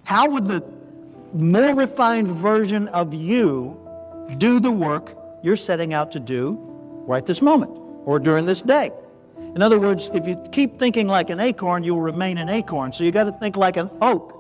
How would the more refined version of you do the work you're setting out to do right this moment or during this day? In other words, if you keep thinking like an acorn, you'll remain an acorn. So you got to think like an oak.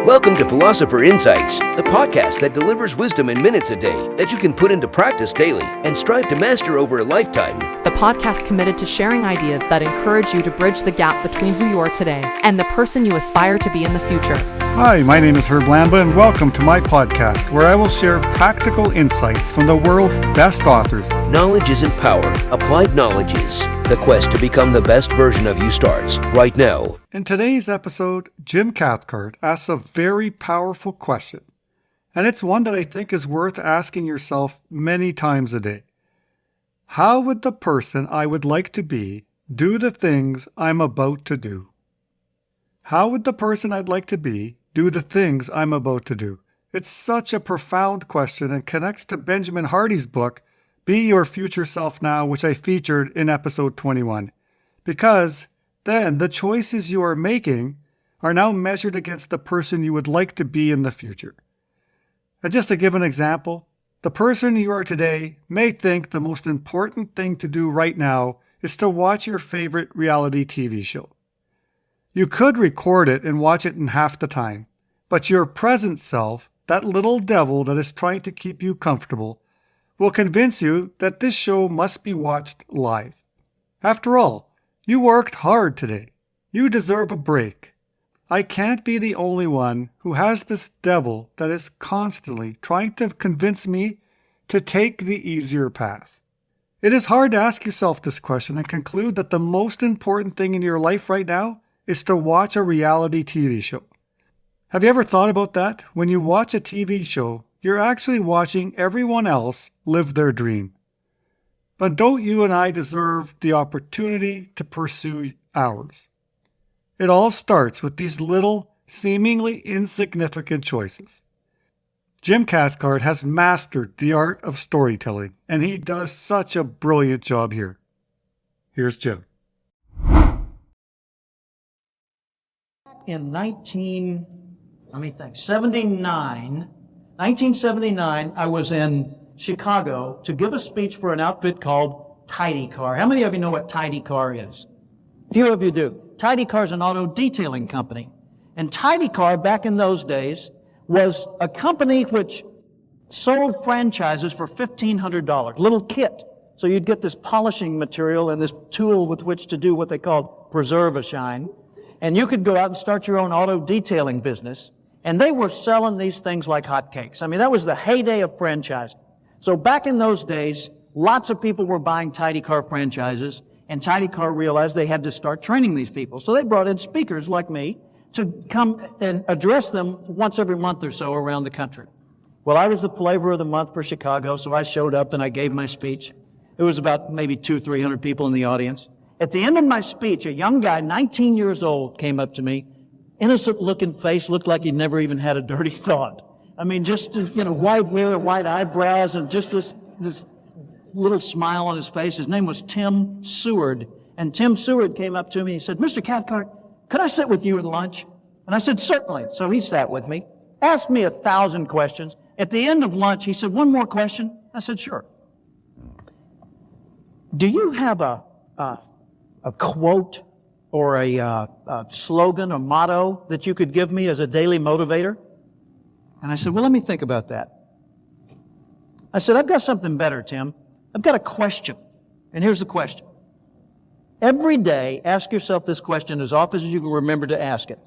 Welcome to Philosopher Insights, the podcast that delivers wisdom in minutes a day that you can put into practice daily and strive to master over a lifetime. The podcast committed to sharing ideas that encourage you to bridge the gap between who you are today and the person you aspire to be in the future. Hi, my name is Herb Lamba, and welcome to my podcast, where I will share practical insights from the world's best authors. Knowledge isn't power. Applied knowledge is. The quest to become the best version of you starts right now. In today's episode, Jim Cathcart asks a very powerful question, and it's one that I think is worth asking yourself many times a day. How would the person I would like to be do the things I'm about to do? How would the person I'd like to be do the things I'm about to do? It's such a profound question and connects to Benjamin Hardy's book, Be Your Future Self Now, which I featured in episode 21. Because then the choices you are making are now measured against the person you would like to be in the future. And just to give an example, the person you are today may think the most important thing to do right now is to watch your favorite reality TV show. You could record it and watch it in half the time, but your present self, that little devil that is trying to keep you comfortable, will convince you that this show must be watched live. After all, you worked hard today. You deserve a break. I can't be the only one who has this devil that is constantly trying to convince me to take the easier path. It is hard to ask yourself this question and conclude that the most important thing in your life right now is to watch a reality TV show. Have you ever thought about that? When you watch a TV show, you're actually watching everyone else live their dream. But don't you and I deserve the opportunity to pursue ours? It all starts with these little, seemingly insignificant choices. Jim Cathcart has mastered the art of storytelling, and he does such a brilliant job here. Here's Jim. In 1979, I was in Chicago to give a speech for an outfit called Tidy Car. How many of you know what Tidy Car is? Few of you do. Tidy Car is an auto detailing company. And Tidy Car, back in those days, was a company which sold franchises for $1,500, little kit. So you'd get this polishing material and this tool with which to do what they called preserve-a-shine. And you could go out and start your own auto detailing business. And they were selling these things like hotcakes. I mean, that was the heyday of franchising. So back in those days, lots of people were buying Tidy Car franchises, and Tidy Car realized they had to start training these people. So they brought in speakers like me to come and address them once every month or so around the country. Well, I was the flavor of the month for Chicago, so I showed up and I gave my speech. It was about maybe 200-300 people in the audience. At the end of my speech, a young guy, 19 years old, came up to me, innocent-looking face, looked like he'd never even had a dirty thought. I mean, just, white hair, white eyebrows, and just this little smile on his face. His name was Tim Seward. And Tim Seward came up to me and he said, "Mr. Cathcart, could I sit with you at lunch?" And I said, "Certainly." So he sat with me, asked me 1,000 questions. At the end of lunch, he said, "One more question?" I said, "Sure." Do you have a quote or a slogan, a motto that you could give me as a daily motivator? And I said, "Well, let me think about that." I said, "I've got something better, Tim. I've got a question." And here's the question. Every day, ask yourself this question as often as you can remember to ask it.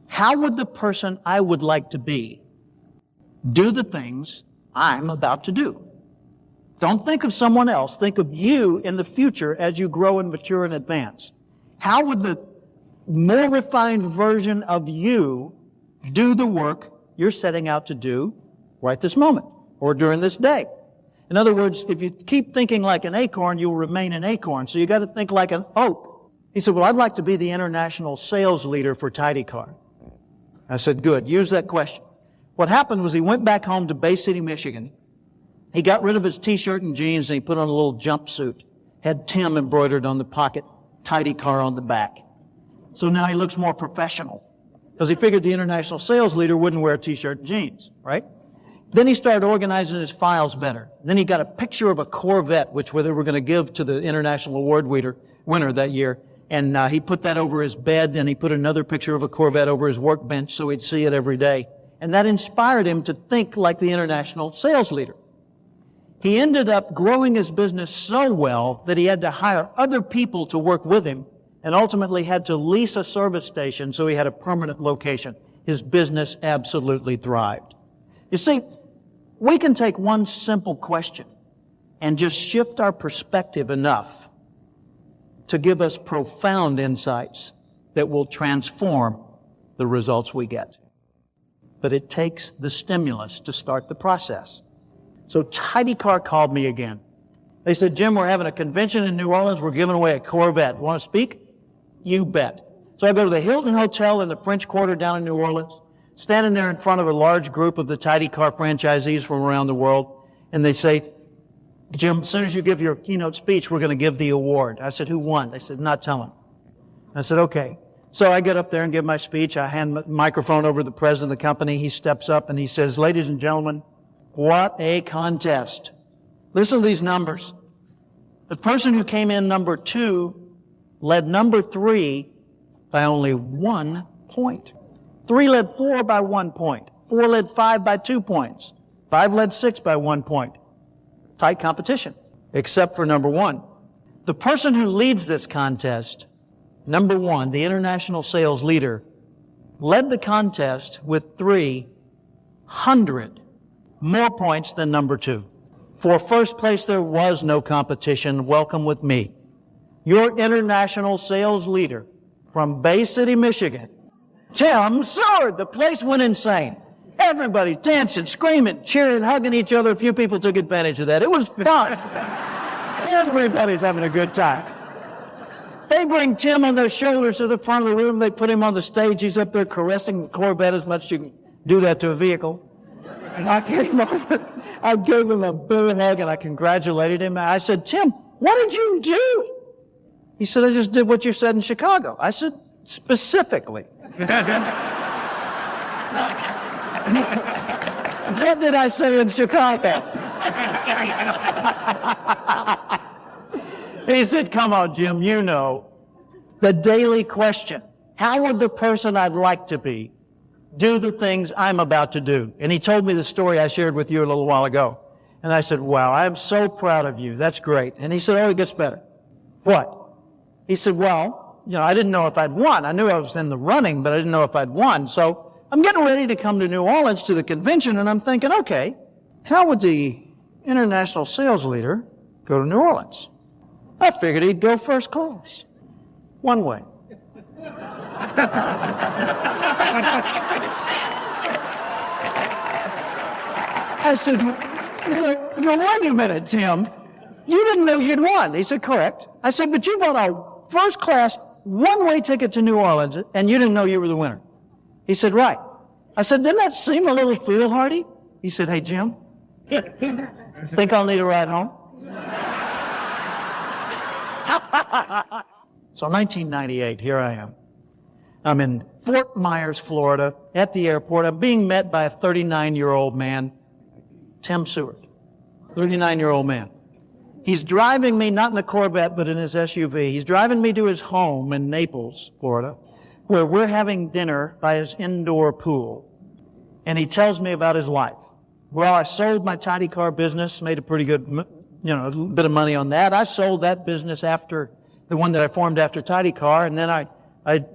How would the person I would like to be do the things I'm about to do? Don't think of someone else. Think of you in the future as you grow and mature and advance. How would the more refined version of you do the work you're setting out to do right this moment or during this day? In other words, if you keep thinking like an acorn, you'll remain an acorn. So you got to think like an oak. He said, "Well, I'd like to be the international sales leader for Tidy Car." I said, "Good. Use that question." What happened was he went back home to Bay City, Michigan. He got rid of his T-shirt and jeans and he put on a little jumpsuit. Had Tim embroidered on the pocket, Tidy Car on the back. So now he looks more professional because he figured the international sales leader wouldn't wear a t-shirt and jeans, right? Then he started organizing his files better. Then he got a picture of a Corvette, which they were going to give to the international award winner that year. And he put that over his bed, and he put another picture of a Corvette over his workbench so he'd see it every day. And that inspired him to think like the international sales leader. He ended up growing his business so well that he had to hire other people to work with him and ultimately had to lease a service station so he had a permanent location. His business absolutely thrived. You see, we can take one simple question and just shift our perspective enough to give us profound insights that will transform the results we get. But it takes the stimulus to start the process. So Tidycar called me again. They said, Jim, we're having a convention in New Orleans. We're giving away a Corvette. Want to speak? You bet. So I go to the Hilton Hotel in the French Quarter down in New Orleans, standing there in front of a large group of the Tidycar franchisees from around the world. And they say, Jim, as soon as you give your keynote speech, we're going to give the award. I said, who won? They said, not telling. I said, okay. So I get up there and give my speech. I hand the microphone over to the president of the company. He steps up and he says, ladies and gentlemen, what a contest. Listen to these numbers. The person who came in number 2 led number 3 by only 1 point. 3 led 4 by 1 point. 4 led 5 by 2 points. 5 led 6 by 1 point. Tight competition, except for number 1. The person who leads this contest, number 1, the international sales leader, led the contest with 300 more points than number 2. For first place, there was no competition. Welcome with me. Your international sales leader from Bay City, Michigan, Tim Seward. The place went insane. Everybody dancing, screaming, cheering, hugging each other. A few people took advantage of that. It was fun. Everybody's having a good time. They bring Tim on their shoulders to the front of the room. They put him on the stage. He's up there caressing the Corvette as much as you can do that to a vehicle. And I came over, I gave him a big hug and I congratulated him. I said, Tim, what did you do? He said, I just did what you said in Chicago. I said, specifically. What did I say in Chicago? He said, come on, Jim, you know, the daily question, how would the person I'd like to be do the things I'm about to do? And he told me the story I shared with you a little while ago. And I said, wow, I'm so proud of you. That's great. And he said, oh, it gets better. What? He said, well, you know, I didn't know if I'd won. I knew I was in the running, but I didn't know if I'd won. So I'm getting ready to come to New Orleans to the convention, and I'm thinking, okay, how would the international sales leader go to New Orleans? I figured he'd go first class. One way. I said, wait a minute, Tim. You didn't know you'd won. He said, correct. I said, but you bought a first class, one-way ticket to New Orleans, and you didn't know you were the winner. He said, right. I said, didn't that seem a little foolhardy? He said, hey, Jim, think I'll need a ride home? So 1998, here I am. I'm in Fort Myers, Florida, at the airport. I'm being met by a 39-year-old man, Tim Seward, 39-year-old man. He's driving me, not in a Corvette, but in his SUV. He's driving me to his home in Naples, Florida, where we're having dinner by his indoor pool. And he tells me about his life. Well, I sold my Tidycar business, made a pretty good, a bit of money on that. I sold that business after the one that I formed after Tidycar, and then I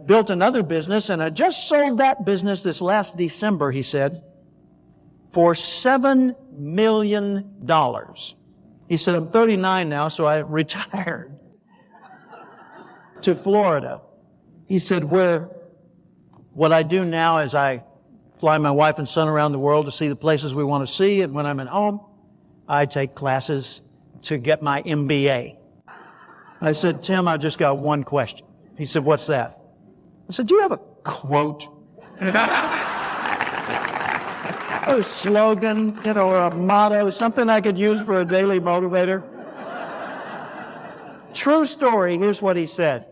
built another business, and I just sold that business this last December, he said, for $7 million. He said, I'm 39 now, so I retired to Florida. He said, what I do now is I fly my wife and son around the world to see the places we want to see, and when I'm at home, I take classes to get my MBA. I said, Tim, I've just got one question. He said, what's that? I said, do you have a quote? A slogan, or a motto, something I could use for a daily motivator? True story, here's what he said.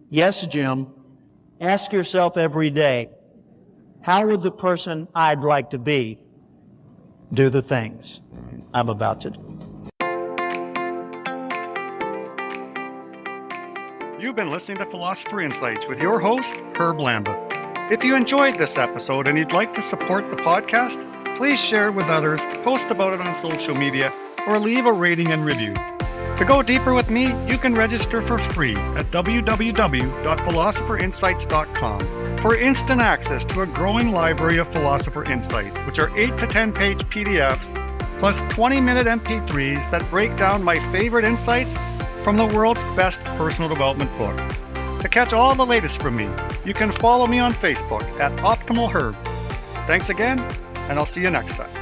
Yes, Jim, Ask yourself every day, how would the person I'd like to be do the things I'm about to do? You've been listening to Philosopher Insights with your host, Herb Lambert. If you enjoyed this episode and you'd like to support the podcast, please share it with others, post about it on social media, or leave a rating and review. To go deeper with me, you can register for free at www.philosopherinsights.com for instant access to a growing library of Philosopher Insights, which are 8 to 10 page PDFs, plus 20-minute MP3s that break down my favorite insights from the world's best personal development books. To catch all the latest from me, you can follow me on Facebook at Optimal Herb. Thanks again, and I'll see you next time.